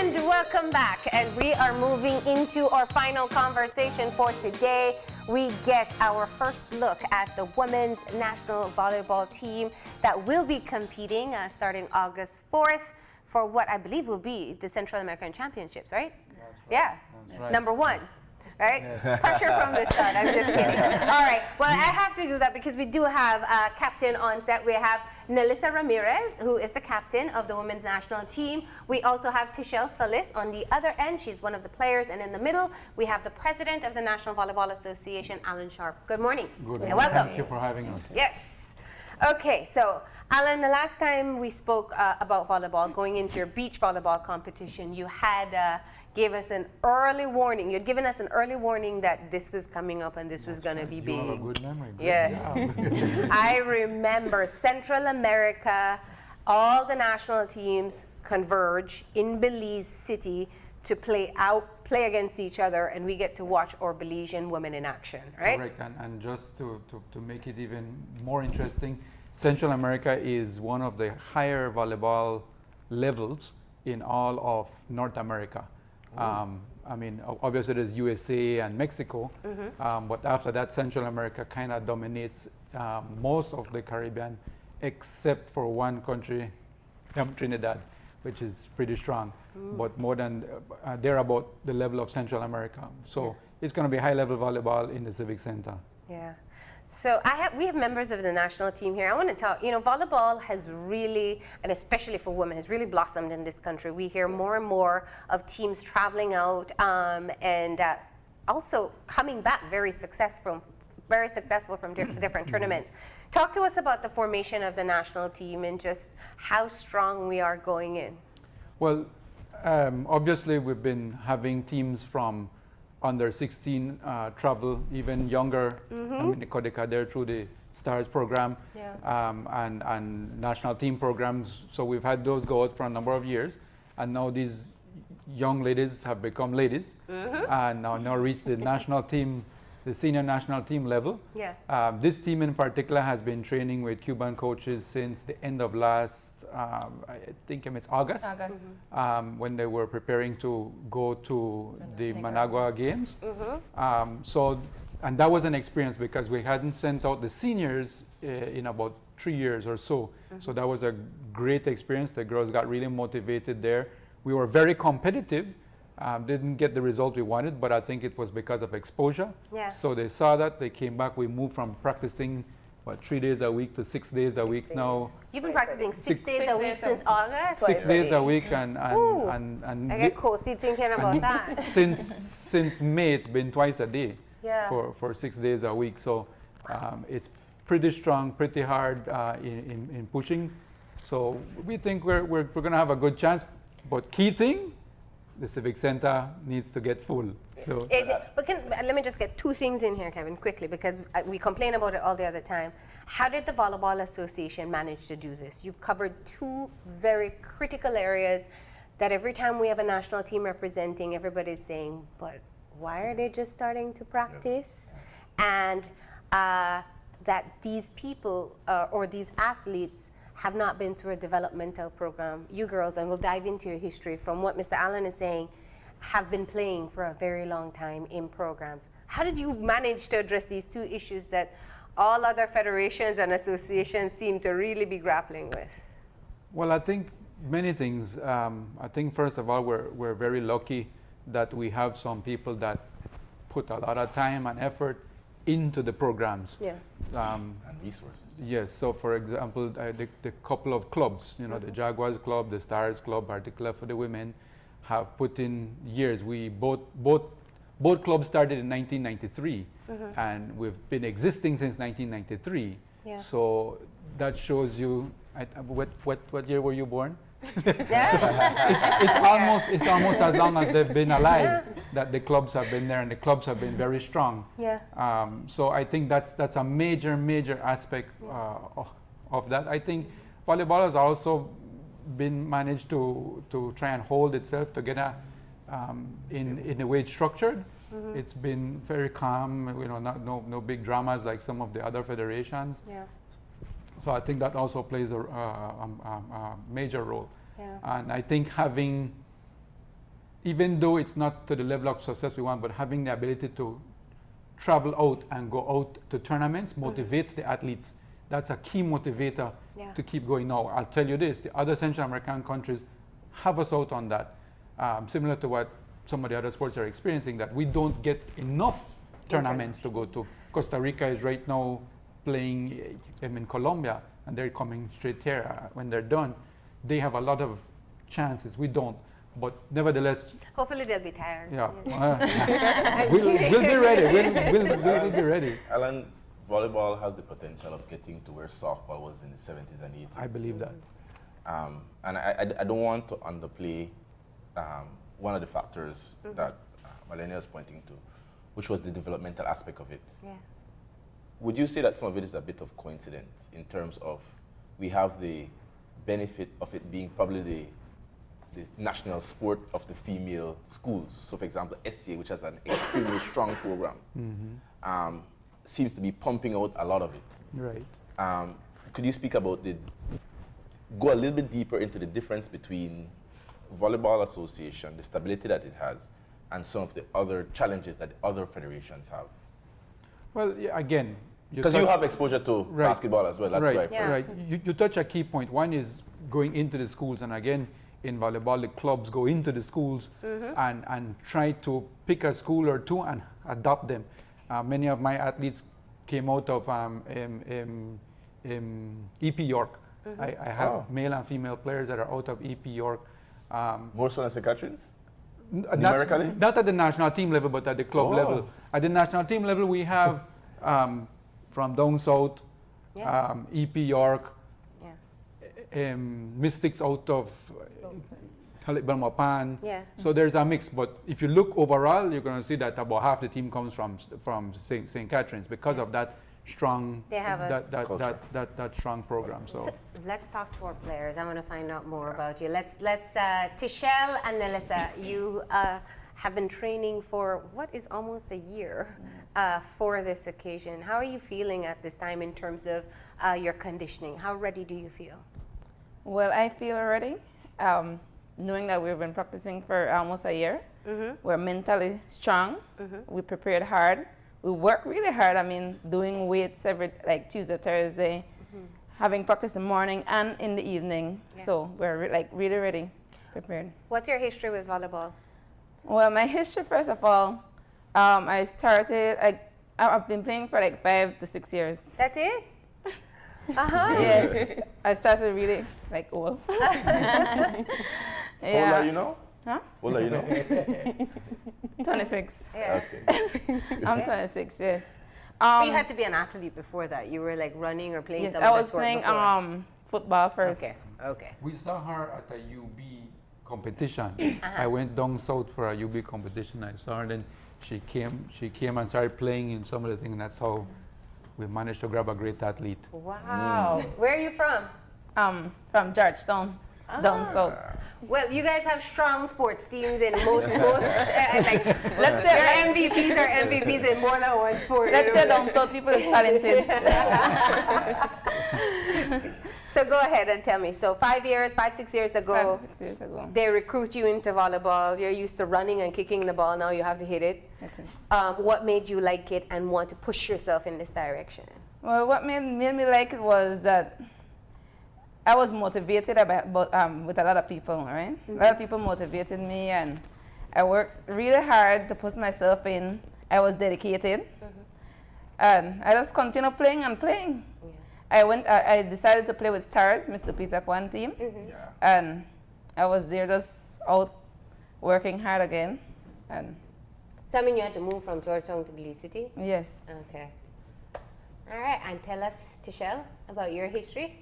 And welcome back. And we are moving into our final conversation for today. We get our first look at the women's national volleyball team that will be competing starting August 4th for what I believe will be the Central American Championships, right? That's right. Yeah. That's right. Number one. Right? Yes. Pressure from the start. I'm just kidding. All right. Well, I have to do that because we do have a captain on set. We have Nelissa Ramirez, who is the captain of the women's national team. We also have Solis on the other end. She's one of the players. And in the middle, we have the president of the National Volleyball Association, Allan Sharp. Good morning. Good morning. And welcome. Thank you for having us. Yes. Okay. So, Allan, the last time we spoke about volleyball, going into your beach volleyball competition, you had gave us an early warning. You'd given us an early warning that this was coming up and this was going to be big. You have a good memory. Good Yes. job. I remember Central America, all the national teams converge in Belize City to play against each other, and we get to watch our Belizean women in action, right? Correct. And just to make it even more interesting, Central America is one of the higher volleyball levels in all of North America. I mean, obviously there's USA and Mexico, but after that, Central America kind of dominates most of the Caribbean, except for one country, Trinidad, which is pretty strong, but more than, they're about the level of Central America. So it's going to be high-level volleyball in the Civic Center. Yeah. So we have members of the national team here. I want to talk, volleyball has really, and especially for women, has really blossomed in this country. We hear more and more of teams traveling out and also coming back very successful from different tournaments. Talk to us about the formation of the national team and just how strong we are going in. Well, obviously we've been having teams from under 16 travel, even younger. I mean, they're through the STARS program and national team programs. So we've had those go out for a number of years. And now these young ladies have become ladies and now reach the national team, the senior national team level. Yeah. This team in particular has been training with Cuban coaches since the end of last, I think it's August. When they were preparing to go to the Managua Games. And that was an experience because we hadn't sent out the seniors in about 3 years or so. So that was a great experience. The girls got really motivated there. We were very competitive. Didn't get the result we wanted, but I think it was because of exposure. Yeah. So they saw that, they came back. We moved from practicing 3 days a week to 6 days a week now. You've been practicing six days a week since August? 6 days a week and I get cozy thinking about that. Since May it's been twice a day for 6 days a week. So it's pretty strong, pretty hard in pushing. So we think we're going to have a good chance. But key thing, the Civic Center needs to get full. So let me just get two things in here, Kevin, quickly, because we complain about it all the other time. How did the Volleyball Association manage to do this? You've covered two very critical areas that every time we have a national team representing, everybody's saying, but why are they just starting to practice? And that these people or these athletes have not been through a developmental program. You girls, and we'll dive into your history from what Mr. Allan is saying, have been playing for a very long time in programs. How did you manage to address these two issues that all other federations and associations seem to really be grappling with? Well, I think many things. I think first of all, we're very lucky that we have some people that put a lot of time and effort into the programs. Yeah. And resources. Yes. So, for example, the couple of clubs, the Jaguars Club, the Stars Club, particularly for the women, have put in years. We both clubs started in 1993, and we've been existing since 1993. Yeah. So that shows you. What year were you born? Yeah. It's almost as long as they've been alive that the clubs have been there, and the clubs have been very strong. Yeah. So I think that's a major aspect of that. I think volleyball has also been managed to try and hold itself together in a way it's structured. It's been very calm, no big dramas like some of the other federations. Yeah. So I think that also plays a major role. Yeah. And I think having even though it's not to the level of success we want, but having the ability to travel out and go out to tournaments motivates the athletes. That's a key motivator to keep going. Now, I'll tell you this, the other Central American countries have us out on that. Similar to what some of the other sports are experiencing, that we don't get enough tournaments to go to. Costa Rica is right now playing in Colombia, and they're coming straight here. When they're done, they have a lot of chances. We don't. But nevertheless, hopefully they'll be tired. Yeah, we'll be ready. We'll be ready. Allan, volleyball has the potential of getting to where softball was in the 70s and 80s. I believe that. And I don't want to underplay one of the factors that Michele was pointing to, which was the developmental aspect of it. Yeah. Would you say that some of it is a bit of coincidence in terms of we have the benefit of it being probably the national sport of the female schools? So, for example, SCA, which has an extremely strong program, seems to be pumping out a lot of it. Right. Could you speak about go a little bit deeper into the difference between Volleyball Association, the stability that it has, and some of the other challenges that the other federations have? Well, yeah, again, because you have exposure to basketball as well. That's right. right. Yeah. Right. You touch a key point. One is going into the schools, and again, in volleyball, the clubs go into the schools and try to pick a school or two and adopt them. Many of my athletes came out of EP York. I have male and female players that are out of EP York. More so than St. Catherine's? Numerically? Not at the national team level, but at the club level. At the national team level, we have from down south, EP York, Mystics out of Belmopan. So there's a mix. But if you look overall, you're going to see that about half the team comes from St. Catherine's because of that strong that strong program. So let's talk to our players. I want to find out more about you. Let's Michele and Nelissa, you have been training for what is almost a year for this occasion. How are you feeling at this time in terms of your conditioning? How ready do you feel? Well, I feel ready. Knowing that we've been practicing for almost a year, we're mentally strong. We prepared hard. We work really hard. I mean, doing weights every Tuesday, Thursday, having practice in the morning and in the evening. So we're really ready, prepared. What's your history with volleyball? Well, my history, first of all, I started. I've been playing for 5 to 6 years. That's it? Yes, I started really old. How old are you now? Huh? How old are you now? 26. Yeah. Okay. I'm 26, yes. But you had to be an athlete before that. You were running or playing some I other was sport playing before. football first. Okay. we saw her at a UB competition. I went down south for a UB competition. I saw her, then she came and started playing in some of the things, and that's how we managed to grab a great athlete. Wow. Where are you from? From Georgetown, down south. Well, you guys have strong sports teams in most let's say your MVPs are MVPs in more than one sport. Let's say down south people is talented. So go ahead and tell me. So 5, 6 years ago, 5, 6 years ago, they recruit you into volleyball. You're used to running and kicking the ball. Now you have to hit it. What made you like it and want to push yourself in this direction? Well, what made me like it was that I was motivated with a lot of people, right? A lot of people motivated me, and I worked really hard to put myself in. I was dedicated, and I just continued playing and playing. I decided to play with Stars, Mr. Peter Kwan team, and I was there just out working hard again. And so I mean, you had to move from Georgetown to Belize City? Yes. Okay. All right, and tell us, Michele, about your history.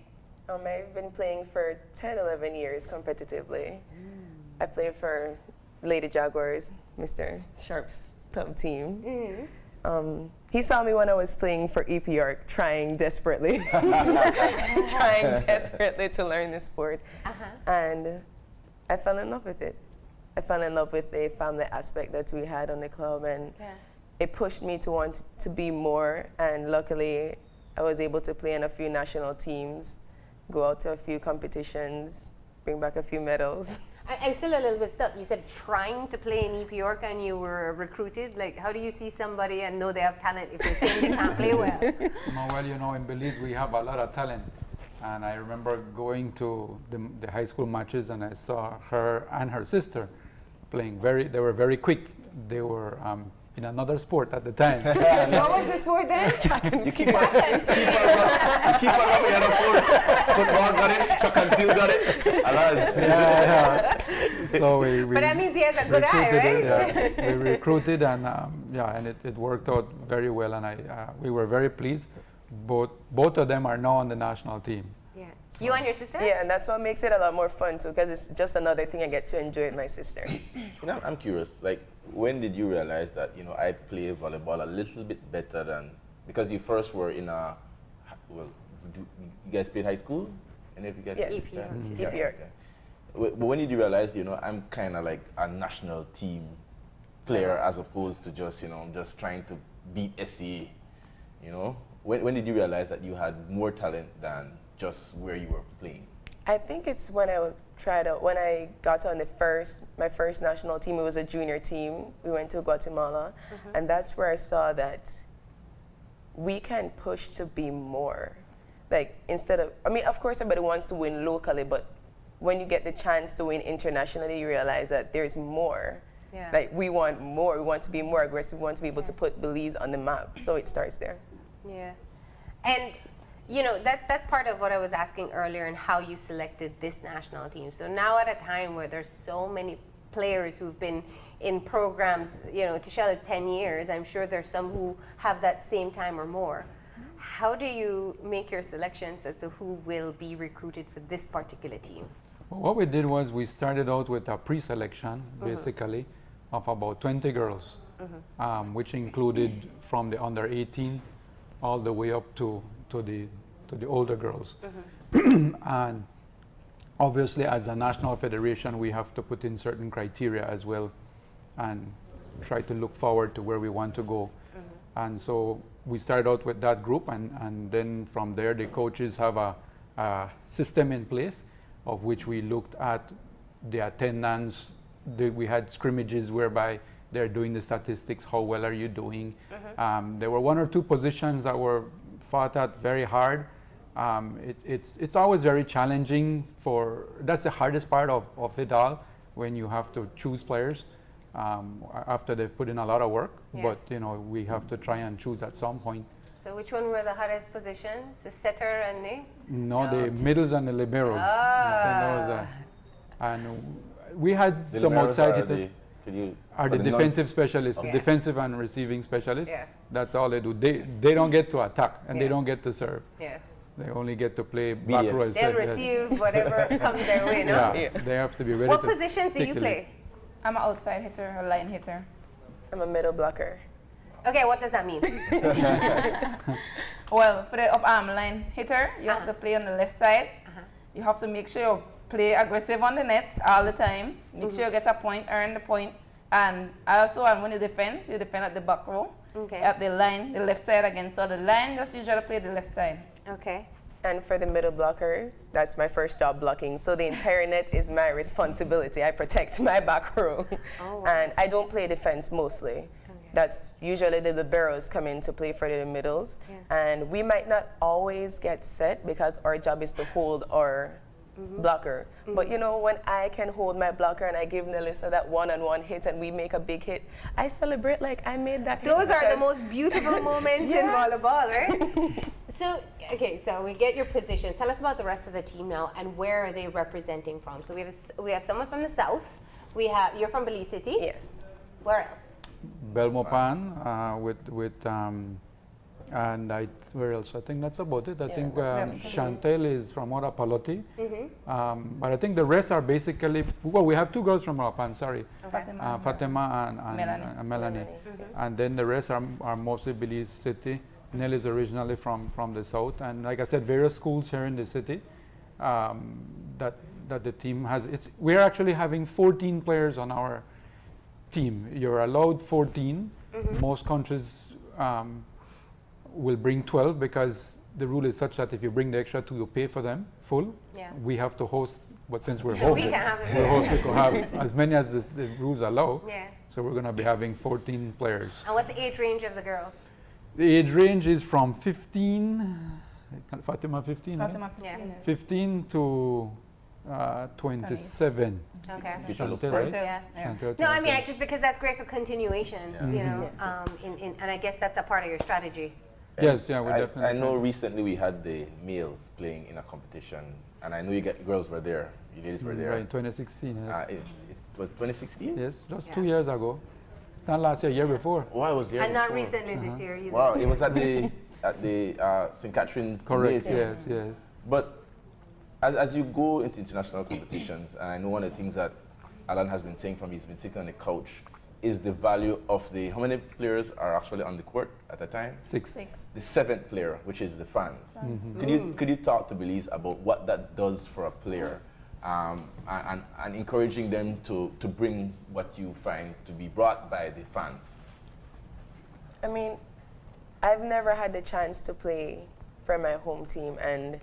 I've been playing for 10, 11 years competitively. I played for Lady Jaguars, Mr. Sharp's club team. He saw me when I was playing for EP York, trying desperately to learn the sport. And I fell in love with it. I fell in love with the family aspect that we had on the club, and it pushed me to want to be more. And luckily, I was able to play in a few national teams, go out to a few competitions, bring back a few medals. I'm still a little bit stuck. You said trying to play in EP York and you were recruited. Like, how do you see somebody and know they have talent if they're saying they can't play well? No, well, in Belize we have a lot of talent. And I remember going to the high school matches and I saw her and her sister playing they were very quick. They were in another sport at the time. What was the sport then? You keep on rubbing on the floor. Football got it, track and field got it. Allan. Yeah. So we But that means he has a good eye, recruited right? we recruited and it worked out very well and we were very pleased. Both of them are now on the national team. Yeah. You and your sister? Yeah, and that's what makes it a lot more fun too, because it's just another thing I get to enjoy with my sister. I'm curious, like, when did you realize that, I play volleyball a little bit better than, because you first were in you guys played high school? Any of you guys? Yes. EP York. But when did you realize, I'm kind of like a national team player as opposed to just, just trying to beat SCA, When did you realize that you had more talent than just where you were playing? I think it's when when I got on my first national team. It was a junior team. We went to Guatemala, and that's where I saw that we can push to be more. Like, instead of, of course everybody wants to win locally, but when you get the chance to win internationally, you realize that there's more. Yeah. Like, we want more. We want to be more aggressive. We want to be able to put Belize on the map. So it starts there. Yeah. And that's part of what I was asking earlier and how you selected this national team. So now at a time where there's so many players who've been in programs, Michele is 10 years, I'm sure there's some who have that same time or more. How do you make your selections as to who will be recruited for this particular team? Well, what we did was we started out with a pre-selection, basically, of about 20 girls, which included from the under 18 all the way up to the older girls. And obviously as a national federation we have to put in certain criteria as well and try to look forward to where we want to go. And so we started out with that group and then from there the coaches have a system in place of which we looked at the attendance. We had scrimmages whereby they're doing the statistics, how well are you doing. There were one or two positions that were fought at very hard. It's always very challenging that's the hardest part of it all, when you have to choose players after they've put in a lot of work. Yeah. But we have to try and choose at some point. So which one were the hardest positions? The setter and the? No, the middles and the liberos. And we had The some liberos outside are hitters. for The non- defensive specialists, Okay. defensive and receiving specialists. Yeah. That's all they do. They don't get to attack and they Yeah. don't get to serve. Yeah. They only get to play back BF. row. as They'll well, yeah. receive whatever comes their way, no? Yeah, they have to be ready What to positions do you take the play? lead. I'm an outside hitter, a line hitter. I'm a middle blocker. Okay, what does that mean? Well, for the up arm line hitter, you have to play on the left side. You have to make sure you play aggressive on the net all the time. Make sure you get a point, earn the point. And also, when you defend at the back row. Okay. At the line, the left side against. So the line just usually play the left side. Okay. And for the middle blocker, that's my first job blocking. So the entire net is my responsibility. I protect my back row. Oh, wow. And I don't play defense mostly. That's usually the liberos come in to play for the middles. Yeah. And we might not always get set because our job is to hold our blocker. But when I can hold my blocker and I give Nelissa that one-on-one hit and we make a big hit, I celebrate like I made that hit. Those are the because- most beautiful moments in Yes. volleyball, right? So we get your position. Tell us about the rest of the team now and where are they representing from? So we have someone from the south. You're from Belize City? Yes. Where else? Belmopan and where else? I think that's about it. I think Chantel is from Orapaloti. But I think the rest are basically, we have two girls from Orapan, sorry. Fatima. Fatima Melanie. and Melanie. And then the rest are mostly Belize City. Nell is originally from the south. And like I said, various schools here in the city that the team has. We're actually having 14 players on our team. You're allowed 14. Most countries will bring 12 because the rule is such that if you bring the extra two, you pay for them full. Yeah. We have to host but since we're We host, can have it. we're host, we could have as many as the rules allow. Yeah. So we're going to be having 14 players. And what's the age range of the girls? The age range is from 15, Fatima 15, right? Fatima, Yeah. 15 to 27. Okay. Future looks Chantel, bright. right? Yeah. Chantel, No, I mean, 27. just because that's great for continuation, Yeah. you know, and I guess that's a part of your strategy. Yes, yeah, we I definitely. know can. recently we had the males playing in a competition, and I know girls were there, you ladies were there. Right, 2016, yes. It was 2016? Yes, just Yeah. 2 years ago. Not last year, year before. Oh, I was there. And not before. recently this year either. Wow, it was at the St. Catherine's. Correct, Gymnasium. yes, yes. But as you go into international competitions, and I know one of the things that Allan has been saying from he's been sitting on the couch, is the value of how many players are actually on the court at a time? 6. The 7th player, which is the fans. Could you talk to Belize about what that does for a player, and encouraging them to bring what you find to be brought by the fans? I mean, I've never had the chance to play for my home team, and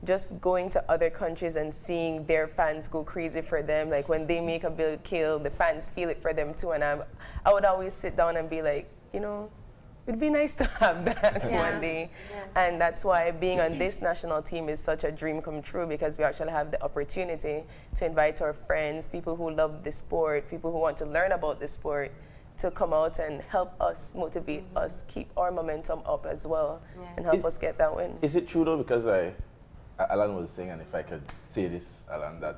just going to other countries and seeing their fans go crazy for them, like when they make a big kill, the fans feel it for them too, and I would always sit down and be like, you know, it'd be nice to have that Yeah. one day. Yeah. And that's why being on this national team is such a dream come true, because we actually have the opportunity to invite our friends, people who love the sport, people who want to learn about the sport, to come out and help us, motivate us, keep our momentum up as well, Yeah. and help us get that win. Is it true though, because Allan was saying, and if I could say this, Allan, that,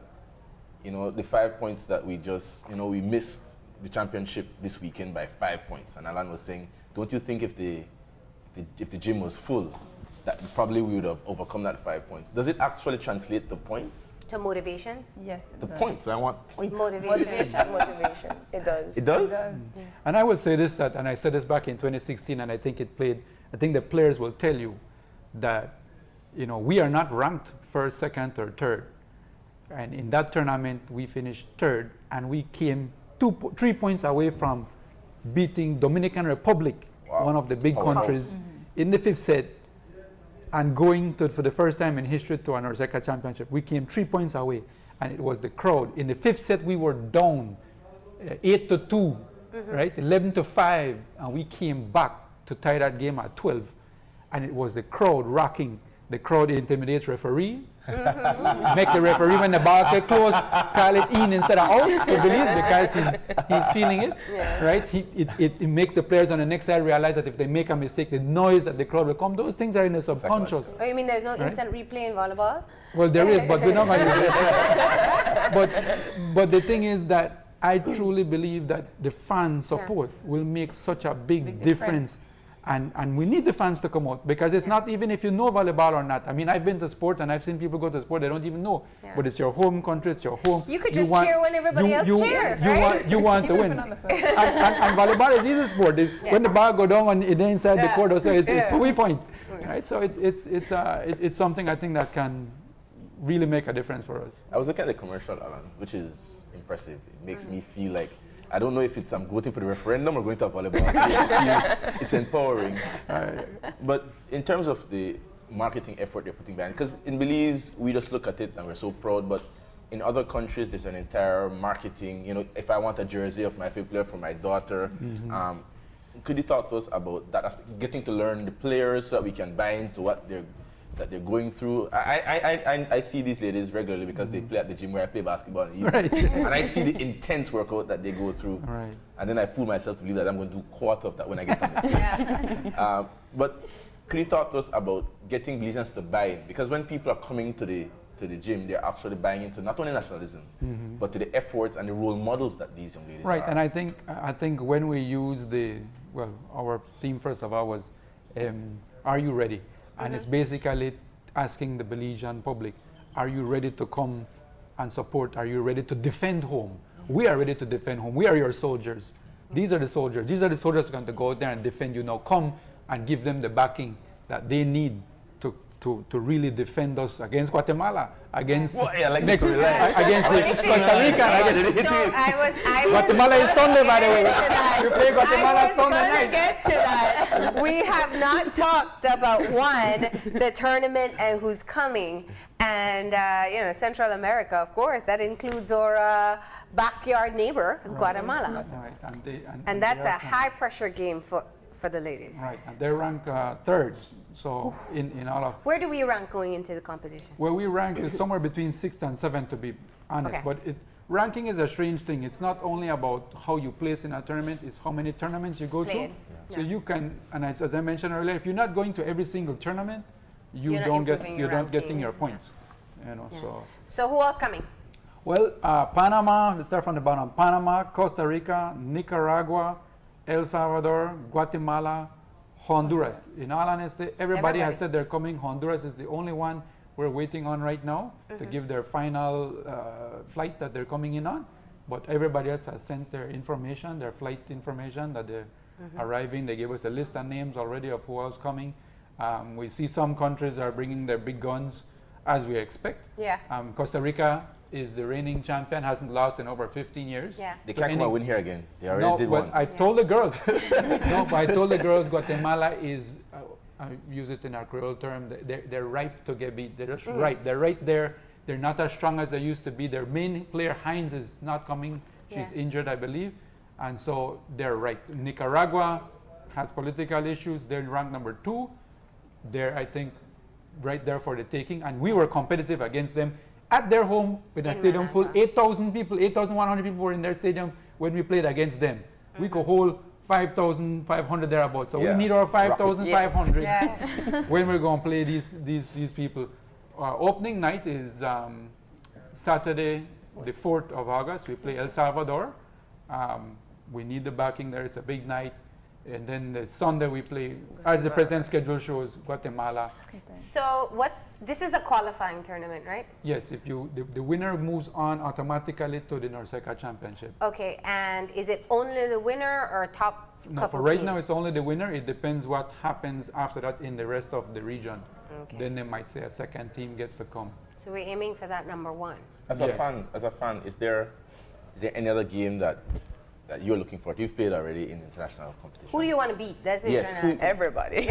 you know, the 5 points that we just, you know, we missed the championship this weekend by 5 points, and Allan was saying, don't you think if the gym was full, that probably we would have overcome that 5 points? Does it actually translate to points? To motivation? Yes, it The does. points, I want points. Motivation. Motivation. It does. It does? And I will say this, that, and I said this back in 2016, and I think I think the players will tell you that, you know, we are not ranked first, second, or third. And in that tournament, we finished third, and we came 3 points away from beating Dominican Republic, Wow. one of the big Powerhouse. countries, in the 5th set, and going to, for the first time in history, to an Orseka championship. We came 3 points away, and it was the crowd. In the 5th set, we were down 8-2, right, 11-5, and we came back to tie that game at 12, and it was the crowd rocking. The crowd intimidates referee, make the referee, when the ball get close, call it in instead of out to Belize, because he's feeling it, right? It makes the players on the next side realize that if they make a mistake, the noise that the crowd will come, those things are in the subconscious. Oh, you mean there's no Right. instant replay in volleyball? Well, there is, but we're not going to use it. But the thing is that I truly believe that the fan support will make such a big difference. And we need the fans to come out, because it's not even if you know volleyball or not. I mean, I've been to sports and I've seen people go to sport, they don't even know. Yeah. But it's your home country, it's your home. You could just cheer when everybody else cheers, right? You want to win. And volleyball is easy sport. When the ball go down on the inside the court, so it's a free point. Right? So it's something I think that can really make a difference for us. I was looking at the commercial, Allan, which is impressive. It makes me feel like, I don't know if it's I'm voting for the referendum or going to a volleyball. It's empowering. But in terms of the marketing effort they're putting behind, because in Belize, we just look at it and we're so proud, but in other countries, there's an entire marketing, you know, if I want a jersey of my favorite player for my daughter, could you talk to us about that aspect, getting to learn the players so that we can buy into what they're going through? I see these ladies regularly because they play at the gym where I play basketball in the evening. And I see the intense workout that they go through. Right. And then I fool myself to believe that I'm going to do quarter of that when I get on the but could you talk to us about getting Belizeans to buy in? Because when people are coming to the gym, they're actually buying into not only nationalism, but to the efforts and the role models that these young ladies Right, are. and I think when we use our theme first of all was, are you ready? And it's basically asking the Belizean public, are you ready to come and support? Are you ready to defend home? We are ready to defend home. We are your soldiers. These are the soldiers. These are the soldiers who are going to go out there and defend you. Now come and give them the backing that they need to really defend us against Guatemala, against Well, yeah, like next, this storyline. against Costa Rica. So I was Guatemala is Sunday, by the way. to that. You play Guatemala I was Sunday gonna night. get to that. We have not talked about the tournament and who's coming, and Central America, of course, that includes our backyard neighbor, Guatemala, Right, and that's they a are high pressure game for the ladies. right, and they rank third. So in all of Where do we rank going into the competition? where we rank, it's somewhere between 6th and 7th, to be honest. Okay. But ranking is a strange thing. It's not only about how you place in a tournament; it's how many tournaments you go Played. to. So you can, and as I mentioned earlier, if you're not going to every single tournament, you You're not don't get improving you're your not getting your rankings. points. Yeah. So. So who else coming? Well, Panama, let's start from the bottom. Panama, Costa Rica, Nicaragua, El Salvador, Guatemala, Honduras. In all honesty, everybody has said they're coming. Honduras is the only one we're waiting on right now to give their final flight that they're coming in on. But everybody else has sent their information, their flight information that they're arriving. They gave us a list of names already of who else coming. We see some countries are bringing their big guns, as we expect. Yeah. Costa Rica is the reigning champion, hasn't lost in over 15 years. Yeah. They can't come and win here again. They already No, did but one. I've told the girls. No, but I told the girls Guatemala is, I use it in our Creole term, they're ripe to get beat. They're just ripe. They're right there. They're not as strong as they used to be. Their main player, Hines, is not coming. She's Yeah. injured, I believe. And so they're right. Nicaragua has political issues. They're ranked number 2. They're, I think, right there for the taking. And we were competitive against them at their home with a In stadium full. Managua. 8,000 people, 8,100 people were in their stadium when we played against them. We could hold 5,500 thereabouts. So Yeah. we need our 5,500 Yeah. when we're going to play these people. Opening night is Saturday, the 4th of August. We play El Salvador. We need the backing there. It's a big night. And then the Sunday we play, as the president's schedule shows, Guatemala. So this is a qualifying tournament, right? Yes, if the winner moves on automatically to the Norseca Championship. Okay, and is it only the winner or top No, couple for right teams? now it's only the winner. It depends what happens after that in the rest of the region. Okay. Then they might say a second team gets to come. So we're aiming for that number 1. As Yes. a fan, is there any other game that you're looking for? You've played already in international competition. Who do you want to beat? That's what Yes, you're trying to ask. Everybody.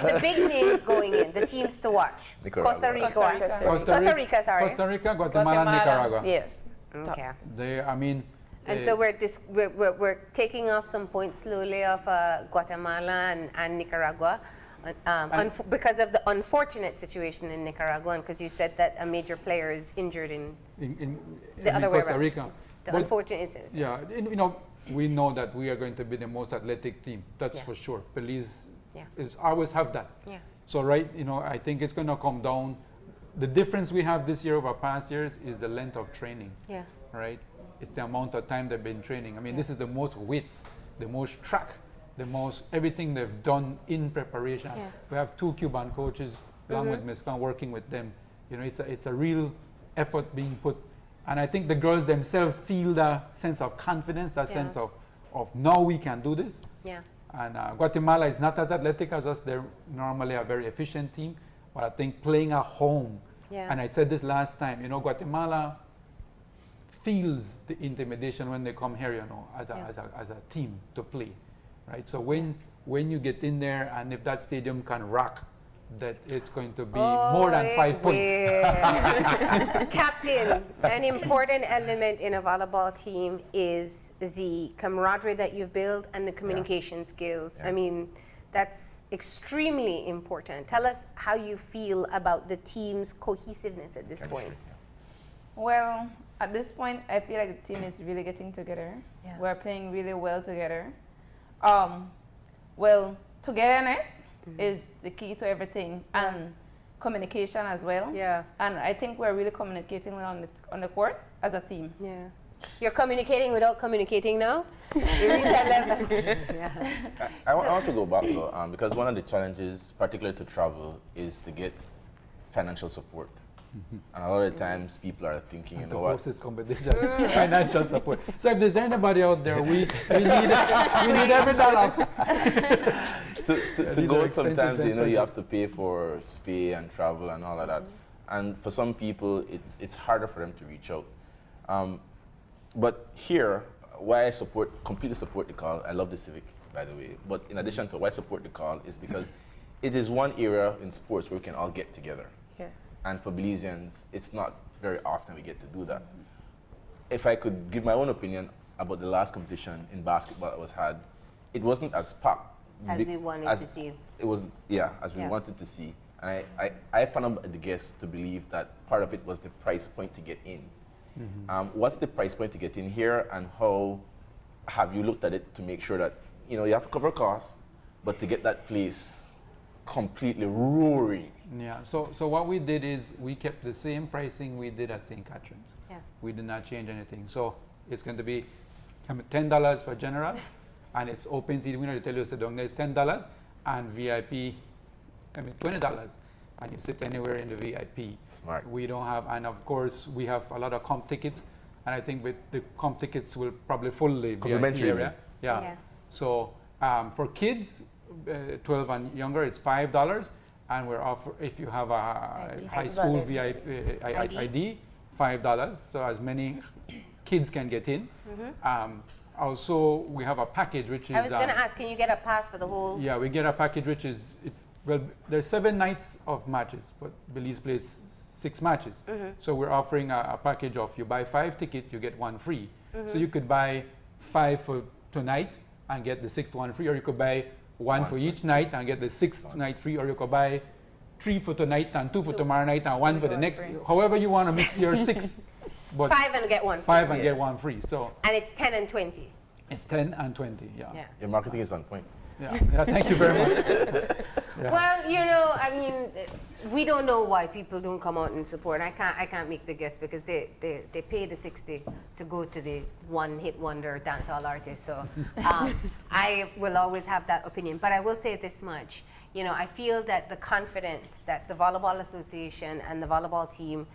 But the big names going in, the teams to watch. Nicaragua. Costa Rica. Costa Rica. Costa Rica, sorry. Costa Rica, Guatemala, Guatemala. Nicaragua. Yes. Okay. eh, And so we're taking off some points slowly off Guatemala and Nicaragua because of the unfortunate situation in Nicaragua, and because you said that a major player is injured in in other way Costa around. Rica. the But, unfortunate incident. yeah, we know that we are going to be the most athletic team. That's Yeah. for sure. Belize Yeah. is always have that. Yeah. So I think it's going to come down. The difference we have this year over past years is the length of training, Yeah. right? It's the amount of time they've been training. I mean, this is the most weights, the most track, the most everything they've done in preparation. Yeah. We have 2 Cuban coaches along with Ms. Khan working with them. It's a real effort being put. And I think the girls themselves feel that sense of confidence, that Yeah. sense of now we can do this. Yeah. And Guatemala is not as athletic as us. They're normally a very efficient team. But I think playing at home, Yeah. and I said this last time, Guatemala feels the intimidation when they come here, as a team to play, right? So when you get in there, and if that stadium can rock, that it's going to be more than 5 points. Captain, an important element in a volleyball team is the camaraderie that you've built and the communication skills. Yeah. I mean, that's extremely important. Tell us how you feel about the team's cohesiveness at this point. Well, at this point, I feel like the team is really getting together. Yeah. We're playing really well together. Togetherness is the key to everything, and communication as well. Yeah. And I think we're really communicating well on the court as a team. Yeah. You're communicating without communicating now? You reach that level. Yeah. I want to go back though, because one of the challenges, particularly to travel, is to get financial support And a lot of times people are thinking, you And know to what? host this competition, financial support. So if there's anybody out there, we need every dollar. to these are go expensive sometimes, you know, you have projects. to pay for stay and travel and all of that. And for some people, it's harder for them to reach out. But here, why I completely support the call, I love the Civic, by the way, but in addition to why I support the call is because it is one area in sports where we can all get together. Yes. And for Belizeans, it's not very often we get to do that. If I could give my own opinion about the last competition in basketball that was had, it wasn't as packed. As we wanted to see. It was, yeah, as we Yeah. wanted to see. And I found the guess to believe that part of it was the price point to get in. What's the price point to get in here, and how have you looked at it to make sure that, you know, you have to cover costs, but to get that place completely roaring? Yeah, so what we did is we kept the same pricing we did at St. Catherine's. Yeah. We did not change anything. So it's going to be $10 for general, and it's open seating. We know to tell you it's $10, and VIP, $20, and you sit anywhere in the VIP. Smart. We don't have, and of course we have a lot of comp tickets, and I think with the comp tickets will probably full the VIP Complimentary, area. Yeah. Yeah. So for kids, 12 and younger, it's $5, and we're offer if you have a ID. high school Valid. VIP ID. ID, $5. So as many kids can get in. Also, we have a package which is. I was going to ask, can you get a pass for the whole? Yeah, we get a package which is well. There's 7 nights of matches, but Belize plays 6 matches. So we're offering a package of you buy 5 tickets, you get 1 free. So you could buy 5 for tonight and get the 6th one free, or you could buy 1 for each night and get the 6th night free, or you could buy 3 for tonight and 2 for tomorrow night and 1 for the next. However you want to mix your 6, but 5 and get 1 free. 5 and get 1 free. So And it's 10 and 20. it's 10 and 20. Yeah. Yeah. Your marketing is on point. Yeah. Thank you very much. Yeah. Well, you know, I mean, we don't know why people don't come out and support. I can't make the guess because they pay the $60 to go to the one-hit wonder dancehall artist. So I will always have that opinion. But I will say this much. You know, I feel that the confidence that the Volleyball Association and the volleyball team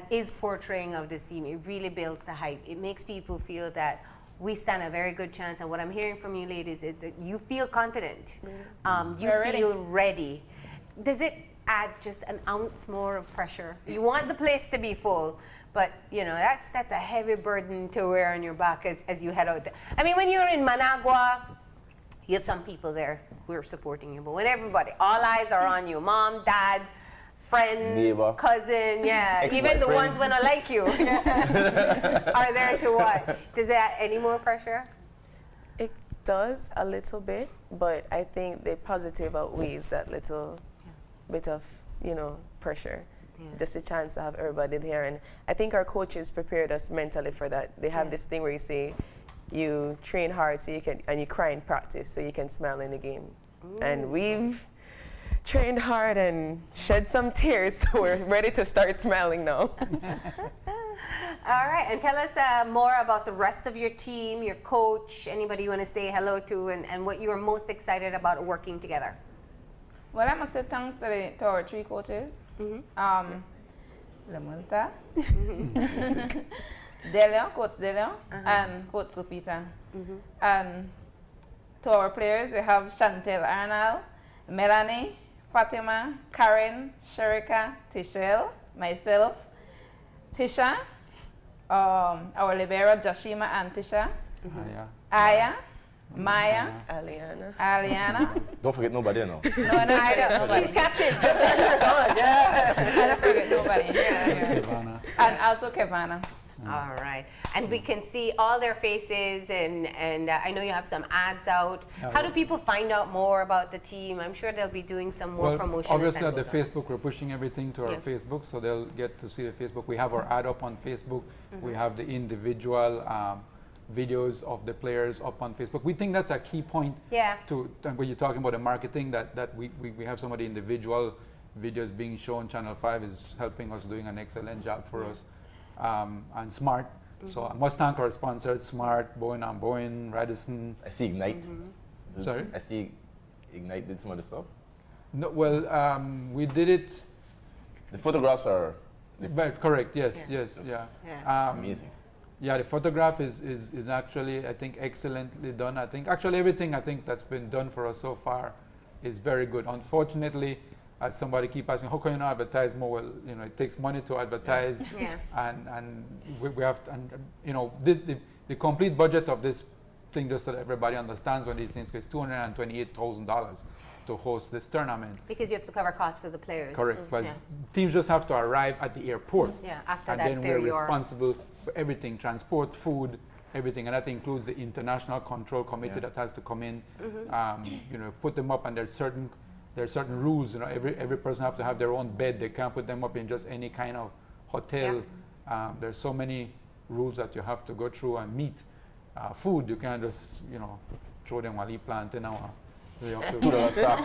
is portraying of this team, it really builds the hype. It makes people feel that we stand a very good chance. And what I'm hearing from you ladies is that you feel confident. You feel ready. Does it add just an ounce more of pressure? You want the place to be full, but you know, that's a heavy burden to wear on your back as you head out there. I mean, when you're in Managua, you have some people there who are supporting you, but when all eyes are on you, mom, dad, friends, Neighbor. cousin, yeah, even the Ex-boyfriend. ones when I like you are there to watch. Does that add any more pressure? It does a little bit, but I think the positive outweighs that little bit of, you know, pressure. Yeah. Just a chance to have everybody there. And I think our coaches prepared us mentally for that. They have this thing where you say, you train hard so you can, and you cry in practice so you can smile in the game. And we've trained hard and shed some tears, so we're ready to start smiling now. All right, and tell us more about the rest of your team, your coach, anybody you want to say hello to, and what you are most excited about working together. Well, I must say thanks to our 3 coaches. Lamulta, Delio, Coach Delio, and Coach Lupita. And to our players, we have Chantel Arnold, Melanie, Fatima, Karen, Sherika, Tishel, myself, Tisha, our libero, Joshima and Tisha, Aya, Maya, Aliana. Don't forget nobody now. No, I don't know nobody. She's captain, so pressure's on. Yeah. I don't forget nobody. Ivana. And also Kevana. All right, and we can see all their faces, and I know you have some ads out. How do people find out more about the team? I'm sure they'll be doing some more promotion. Obviously as at the time goes on. Facebook, we're pushing everything to our Yeah. Facebook, so they'll get to see the Facebook. We have our ad up on Facebook. We have the individual videos of the players up on Facebook. We think that's a key point. Yeah. When you're talking about the marketing, that we have some of the individual videos being shown. Channel 5 is helping us, doing an excellent job for us. And Smart. So I must thank our sponsors, Smart, Bowen & Bowen, Radisson. I see Ignite. Sorry? I see Ignite did some of the stuff. No, well, we did it. The photographs are But correct, yes, Yeah. yes, yeah. Yeah. Amazing. Yeah, the photograph is actually, I think, excellently done. I think actually everything I think that's been done for us so far is very good. Unfortunately, as somebody keep asking, how can you not advertise more? Well, you know, it takes money to advertise, Yeah. and we have to, and you know, the complete budget of this thing, just so that everybody understands when these things, is $228,000 to host this tournament. Because you have to cover costs for the players. Correct, but Yeah. teams just have to arrive at the airport. Yeah, after And that, then they're we're your. responsible for everything, transport, food, everything, and that includes the international control committee Yeah. that has to come in, Mm-hmm. you know, put them up, and there's certain rules. You know, every person have to have their own bed. They can't put them up in just any kind of hotel. There's so many rules that you have to go through and meet. Food, you can't just, you know, throw them while you planting or you have to, $2 staff.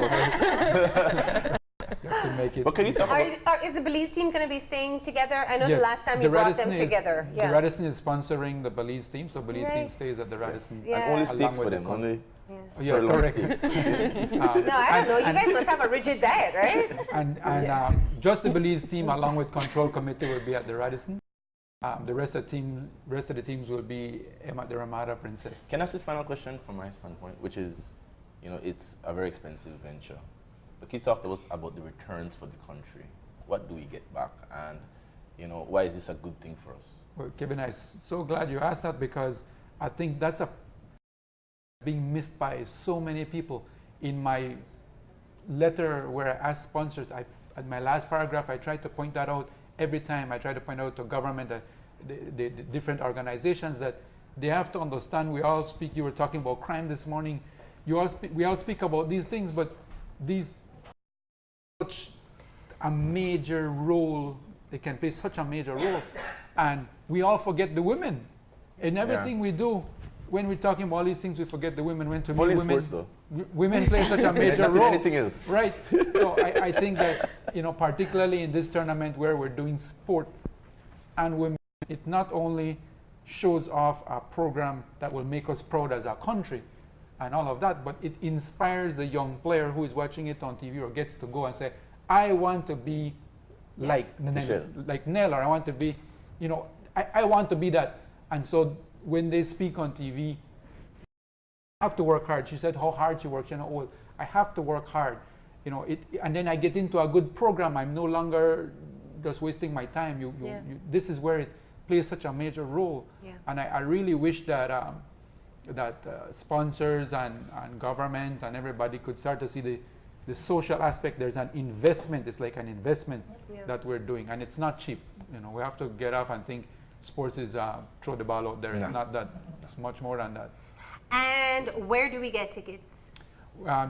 you have to make it. But can you talk about Is the Belize team going to be staying together? I know Yes, the last time the you brought Radisson them is- together. The Radisson is sponsoring the Belize team, so Belize team Nice. stays at the Radisson. Yeah. and only Along steaks with for the them? con- Only Yeah, sirloin correct. steaks. No, I don't know. You guys must have a rigid diet, right? And Yes. just the Belize team, along with control committee, will be at the Radisson. The rest of the teams will be at the Ramada Princess. Can I ask this final question from my standpoint, which is, you know, it's a very expensive venture. But can you talk to us about the returns for the country? What do we get back? And, you know, why is this a good thing for us? Well, Kevin, I'm so glad you asked that, because I think that's being missed by so many people. In my letter where I asked sponsors, at my last paragraph, I tried to point that out every time. I try to point out to government, that the different organizations, that they have to understand. We all speak. You were talking about crime this morning. We all speak about these things, but these such a major role. They can play such a major role, and we all forget the women in everything we do. When we're talking about all these things, we forget the women. When to me, Only in women, sports, though. women play such a major Not in role. anything else. Right. So I think that, you know, particularly in this tournament where we're doing sport and women, it not only shows off a program that will make us proud as a country and all of that, but it inspires the young player who is watching it on TV or gets to go and say, I want to be like Michele. like Nell, or I want to be, you know, I want to be that. And so when they speak on TV, I have to work hard. She said how hard she works. You know, oh, I have to work hard. You know, and then I get into a good program. I'm no longer just wasting my time. This is where it plays such a major role. Yeah. And I really wish that sponsors and government and everybody could start to see the social aspect. There's an investment. It's like an investment that we're doing, and it's not cheap. You know, we have to get off and think sports is throw the ball out there. Yeah. It's not that. It's much more than that. And where do we get tickets?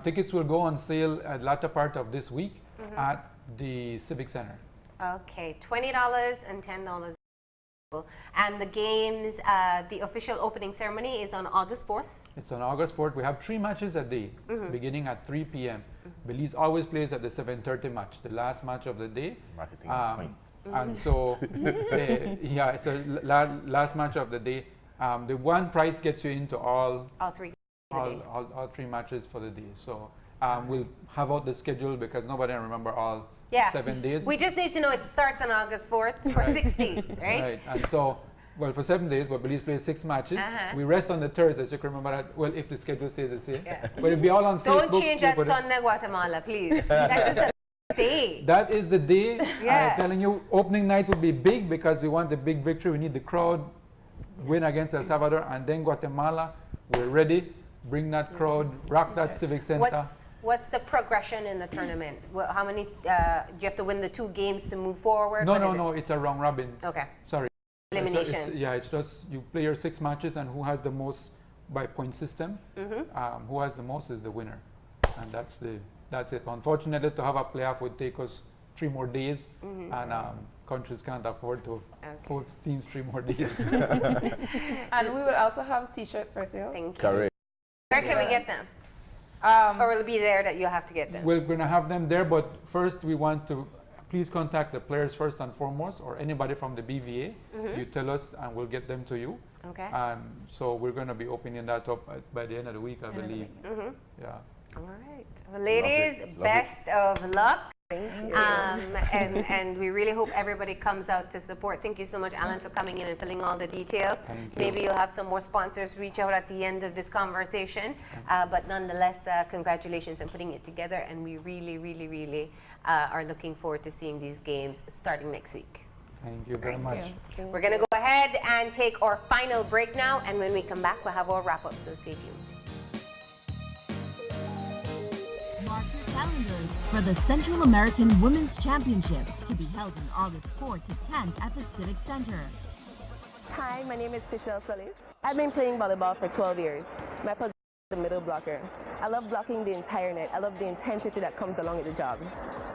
Tickets will go on sale at latter part of this week at the Civic Center. Okay, $20 and $10. And the games, the official opening ceremony is on August 4th. It's on August 4th. We have 3 matches a day, beginning at 3 p.m. Belize always plays at the 7:30 match, the last match of the day. Marketing point. And so, it's a last match of the day. The one prize gets you into all 3 all 3 matches for the day. So we'll have out the schedule because nobody can remember all 7 days. We just need to know it starts on August 4th for 6 days, right? Right. And so, well, for 7 days, but Belize plays 6 matches. We rest on the Thursday, so you can remember that. Well, if the schedule stays the same. Yeah. But it'll be all on Facebook. Don't change that Sunday, Guatemala, please. That's just a day. That is the day. Yeah. I'm telling you, opening night will be big because we want the big victory. We need the crowd, win against El Salvador, and then Guatemala. We're ready. Bring that crowd, rock that Civic Center. What's the progression in the tournament? How many, do you have to win the 2 games to move forward? No, it's a round robin. Okay. Sorry. Elimination. It's just you play your 6 matches, and who has the most by point system, who has the most is the winner. And that's it. Unfortunately, to have a playoff would take us 3 more days, and countries can't afford to host teams 3 more days. And we will also have t-shirt for sale. Thank you. Correct. Where can we get them? Or will it be there that you'll have to get them? We're going to have them there, but first we want to please contact the players first and foremost, or anybody from the BVA. You tell us, and we'll get them to you. Okay. So we're going to be opening that up by the end of the week, I believe. Yeah. All right. Well, ladies, Love it. best of luck. And we really hope everybody comes out to support. Thank you so much, Allan, for coming in and filling all the details. Maybe you'll have some more sponsors reach out at the end of this conversation. But nonetheless, congratulations on putting it together. And we really, really, really are looking forward to seeing these games starting next week. Thank you very much. We're going to go ahead and take our final break now. And when we come back, we'll have our wrap-up. So stay tuned. Mark your calendars for the Central American Women's Championship to be held on August 4th to 10th at the Civic Center. Hi, my name is Michele Solis. I've been playing volleyball for 12 years. My position is the middle blocker. I love blocking the entire net. I love the intensity that comes along with the job.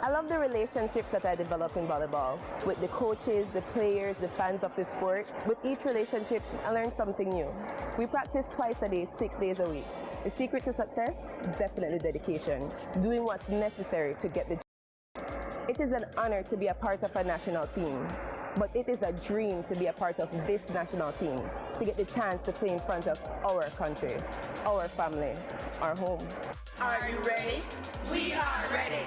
I love the relationships that I develop in volleyball with the coaches, the players, the fans of the sport. With each relationship, I learn something new. We practice twice a day, 6 days a week. The secret to success? Definitely dedication. Doing what's necessary to get the job. It is an honor to be a part of a national team, but it is a dream to be a part of this national team, to get the chance to play in front of our country, our family, our home. Are you ready? We are ready.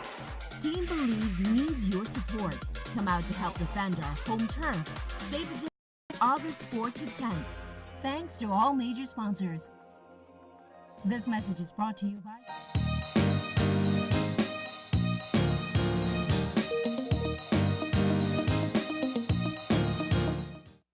Team Belize needs your support. Come out to help defend our home turf. Save the day August 4th to 10th. Thanks to all major sponsors. This message is brought to you by